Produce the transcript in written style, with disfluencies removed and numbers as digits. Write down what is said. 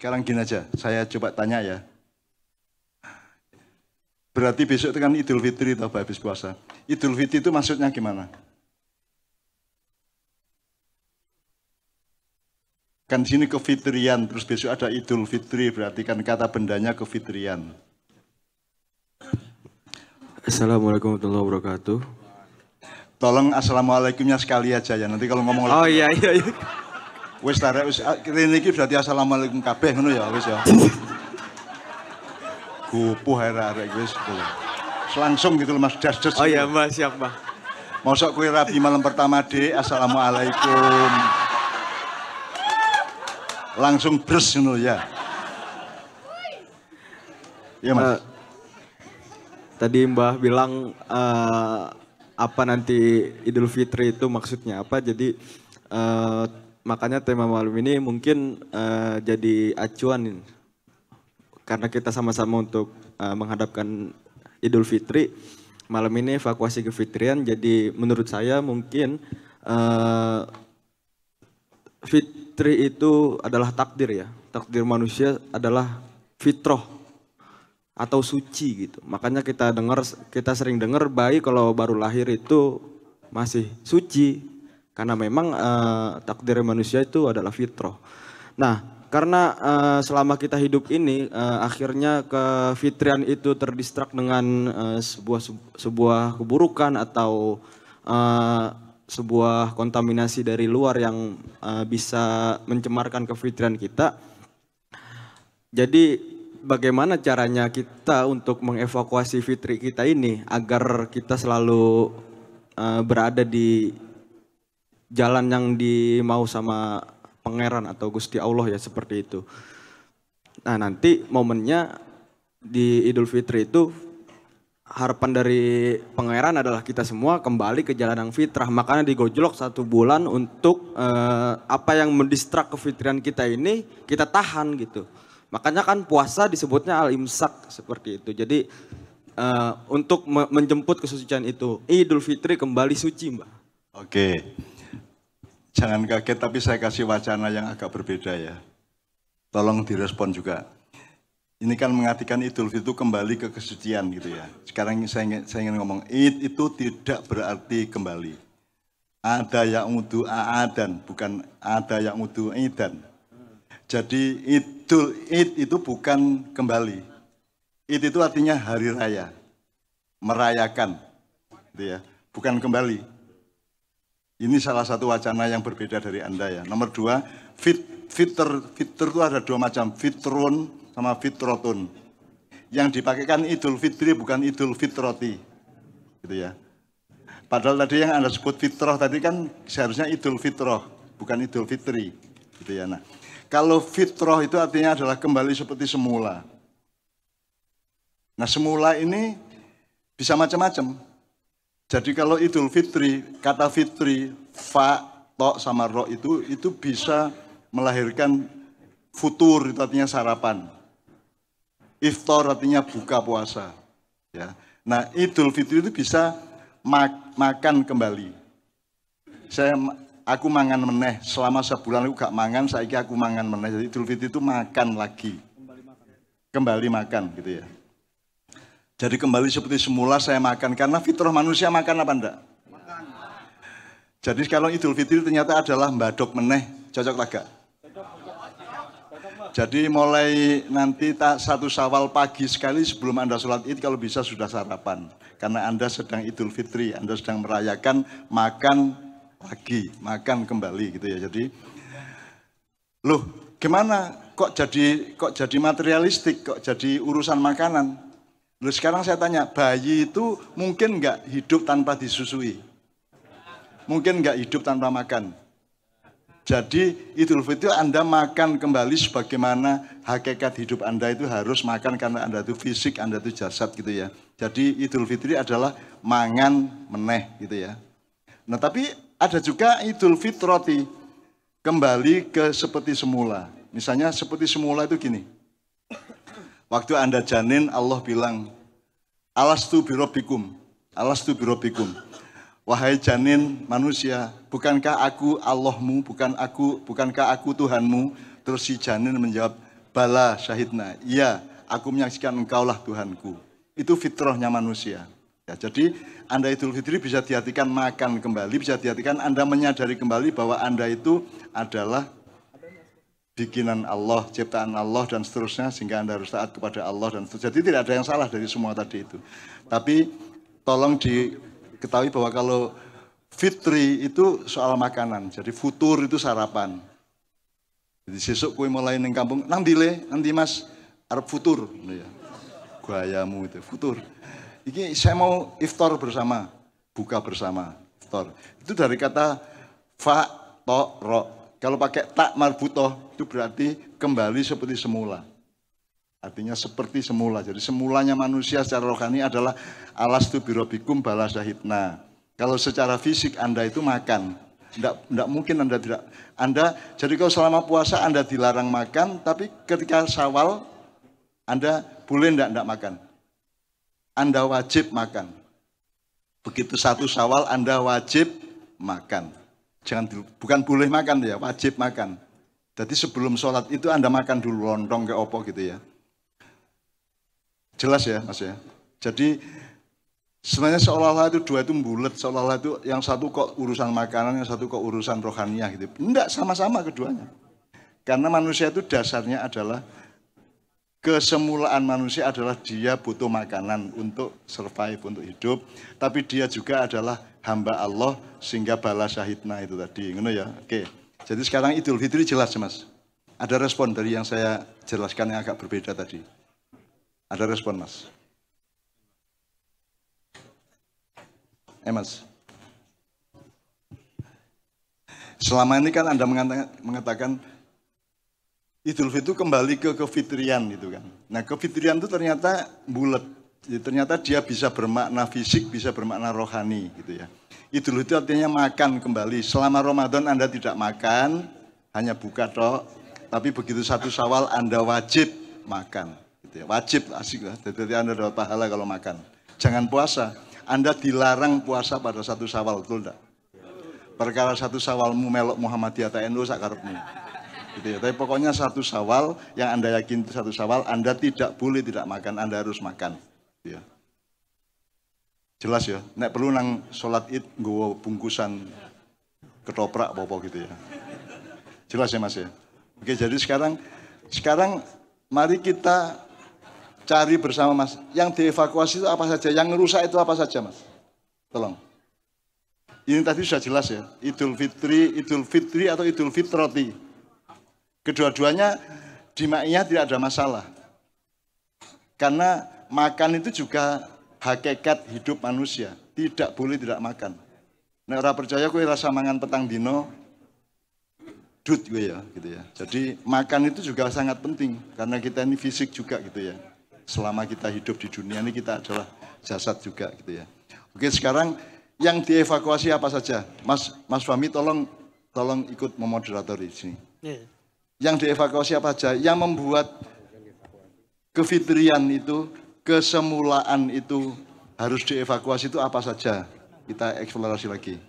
Sekarang gini aja, saya coba tanya ya. Berarti besok itu kan Idul Fitri atau habis puasa. Idul Fitri itu maksudnya gimana? Kan sini kefitrian, terus besok ada Idul Fitri, berarti kan kata bendanya kefitrian. Assalamualaikum warahmatullahi wabarakatuh. Tolong assalamualaikumnya sekali aja ya, nanti kalau ngomong Oh iya. wis tarik wis kene iki berarti assalamualaikum kabeh ngono ya wis ya. Gupuh arek-arek wis gitu. Langsung gitu loh Mas das. Oh iya Mbak, siap Mbak. Mosok kowe rabi malam pertama Dek, assalamualaikum. Langsung bres ngono ya. Iya Mas. Tadi Mbah bilang apa nanti Idul Fitri itu maksudnya apa, jadi makanya tema malam ini mungkin jadi acuan karena kita sama-sama untuk menghadapkan Idul Fitri. Malam ini evakuasi kefitrian, jadi menurut saya mungkin Fitri itu adalah takdir ya. Takdir manusia adalah fitrah atau suci gitu. Makanya kita sering dengar bayi kalau baru lahir itu masih suci. Karena memang takdir manusia itu adalah fitrah. Nah, karena selama kita hidup ini akhirnya kefitrian itu terdistrak dengan sebuah keburukan atau sebuah kontaminasi dari luar yang bisa mencemarkan kefitrian kita. Jadi bagaimana caranya kita untuk mengevakuasi fitri kita ini agar kita selalu berada di jalan yang dimau sama Pangeran atau Gusti Allah ya, seperti itu. Nah nanti momennya di Idul Fitri itu harapan dari Pangeran adalah kita semua kembali ke jalan yang fitrah. Makanya digojlok 1 bulan untuk apa yang mendistrak kefitrian kita ini kita tahan gitu. Makanya kan puasa disebutnya al-imsak seperti itu. Jadi untuk menjemput kesucian itu, Idul Fitri kembali suci Mbak. Oke. Jangan kaget, tapi saya kasih wacana yang agak berbeda ya. Tolong direspon juga. Ini kan mengartikan Idul Fitri itu kembali ke kesucian gitu ya. Sekarang saya ingin ngomong, Id itu tidak berarti kembali. Ada yang udu aadan, bukan ada yang udu idan. Jadi Id itu bukan kembali. Id itu artinya hari raya. Merayakan. Gitu ya. Bukan kembali. Ini salah satu wacana yang berbeda dari Anda ya. Nomor 2, fitr itu ada 2 macam, fitrun sama fitrotun. Yang dipakaikan Idul Fitri bukan Idul Fitroti. Gitu ya. Padahal tadi yang Anda sebut fitrah tadi kan seharusnya Idul Fitrah, bukan Idul Fitri. Gitu ya. Nah, kalau fitrah itu artinya adalah kembali seperti semula. Nah, semula ini bisa macam-macam. Jadi kalau Idul Fitri, kata fitri, fa, to, sama ro itu bisa melahirkan futur, itu artinya sarapan. Iftar artinya buka puasa. Ya. Nah Idul Fitri itu bisa makan kembali. Aku mangan meneh, selama sebulan aku gak mangan, saiki aku mangan meneh. Jadi Idul Fitri itu makan lagi. Kembali makan gitu ya. Jadi kembali seperti semula saya makan, karena fitrah manusia makan apa enggak? Makan. Jadi kalau Idul Fitri ternyata adalah mbadok meneh, cocok gak? Jadi mulai nanti 1 Syawal pagi sekali sebelum Anda sholat Id kalau bisa sudah sarapan. Karena Anda sedang Idul Fitri, Anda sedang merayakan makan lagi, makan kembali gitu ya. Jadi, loh gimana kok jadi materialistik, kok jadi urusan makanan? Loh sekarang saya tanya, bayi itu mungkin nggak hidup tanpa disusui? Mungkin nggak hidup tanpa makan? Jadi Idul Fitri Anda makan kembali sebagaimana hakikat hidup Anda itu harus makan karena Anda itu fisik, Anda itu jasad gitu ya. Jadi Idul Fitri adalah mangan meneh gitu ya. Nah tapi ada juga Idul Fitroti, kembali ke seperti semula. Misalnya seperti semula itu gini. Waktu Anda janin, Allah bilang, alastu birobbikum, alastu birobbikum. Wahai janin manusia, bukankah aku Allahmu, bukankah aku Tuhanmu? Terus si janin menjawab, Bala syahidna. Iya, aku menyaksikan engkaulah Tuhanku. Itu fitrahnya manusia. Ya, jadi Anda Idul Fitri bisa diartikan makan kembali, bisa diartikan Anda menyadari kembali bahwa Anda itu adalah bikinan Allah, ciptaan Allah dan seterusnya, sehingga Anda harus taat kepada Allah dan seterusnya. Jadi tidak ada yang salah dari semua tadi itu. Tapi tolong diketahui bahwa kalau fitri itu soal makanan, jadi futur itu sarapan. Jadi sesuk kue mulai neng kampung, nang dile, nanti mas, arep futur. Ya. Gayamu itu, futur. Ini saya mau iftar bersama, buka bersama, iftar. Itu dari kata fa, to, ro. Kalau pakai tak marbutoh, itu berarti kembali seperti semula. Artinya seperti semula. Jadi semulanya manusia secara rohani adalah alastu birobikum bala syahidna. Kalau secara fisik Anda itu makan. Tidak mungkin Anda tidak. Jadi kalau selama puasa Anda dilarang makan, tapi ketika Syawal Anda boleh tidak makan. Anda wajib makan. Begitu satu Syawal Anda wajib makan. Bukan boleh makan ya, wajib makan. Jadi sebelum sholat itu Anda makan dulu lontong ke opo gitu ya. Jelas ya Mas ya. Jadi sebenarnya seolah-olah itu dua itu bulat, seolah-olah itu yang satu kok urusan makanan, yang satu kok urusan rohaniah gitu. Enggak, sama-sama keduanya. Karena manusia itu dasarnya adalah, kesemulaan manusia adalah dia butuh makanan untuk survive, untuk hidup. Tapi dia juga adalah hamba Allah sehingga bala syahidna itu tadi. Ngono ya. Oke. Jadi sekarang Idul Fitri jelas Mas. Ada respon dari yang saya jelaskan yang agak berbeda tadi. Ada respon Mas. Mas. Selama ini kan Anda mengatakan Idul Fitri itu kembali ke kefitrian gitu kan. Nah kefitrian itu ternyata bulat. Jadi ternyata dia bisa bermakna fisik, bisa bermakna rohani gitu ya. Idul Fitri artinya makan kembali. Selama Ramadan Anda tidak makan, hanya buka tok. Tapi begitu satu Syawal Anda wajib makan. Gitu ya. Wajib, asik lah. Jadi Anda dapat pahala kalau makan. Jangan puasa. Anda dilarang puasa pada satu Syawal, betul enggak? Perkara satu Syawalmu melok Muhammadiyah atau NU sakarepmu. Gitu ya. Tapi pokoknya satu Syawal yang Anda yakin itu satu Syawal, Anda tidak boleh tidak makan, Anda harus makan. Gitu ya. Jelas ya. Nek perlu nang sholat Id nggawa bungkusan ketoprak apa gitu ya. Jelas ya Mas ya. Oke, jadi sekarang mari kita cari bersama Mas, yang dievakuasi itu apa saja, yang merusak itu apa saja Mas? Tolong. Ini tadi sudah jelas ya, Idul Fitri atau Idul Fitroti. Kedua-duanya di maknanya tidak ada masalah. Karena makan itu juga hakikat hidup manusia, tidak boleh tidak makan. Nek ora percaya kowe rasa mangan petang dino, dut gue ya, gitu ya. Jadi makan itu juga sangat penting, karena kita ini fisik juga gitu ya. Selama kita hidup di dunia ini kita adalah jasad juga gitu ya. Oke, sekarang yang dievakuasi apa saja? Mas Fahmi tolong ikut memoderator di sini. Yang dievakuasi apa saja? Yang membuat kefitrian itu, kesemulaan itu harus dievakuasi itu apa saja? Kita eksplorasi lagi.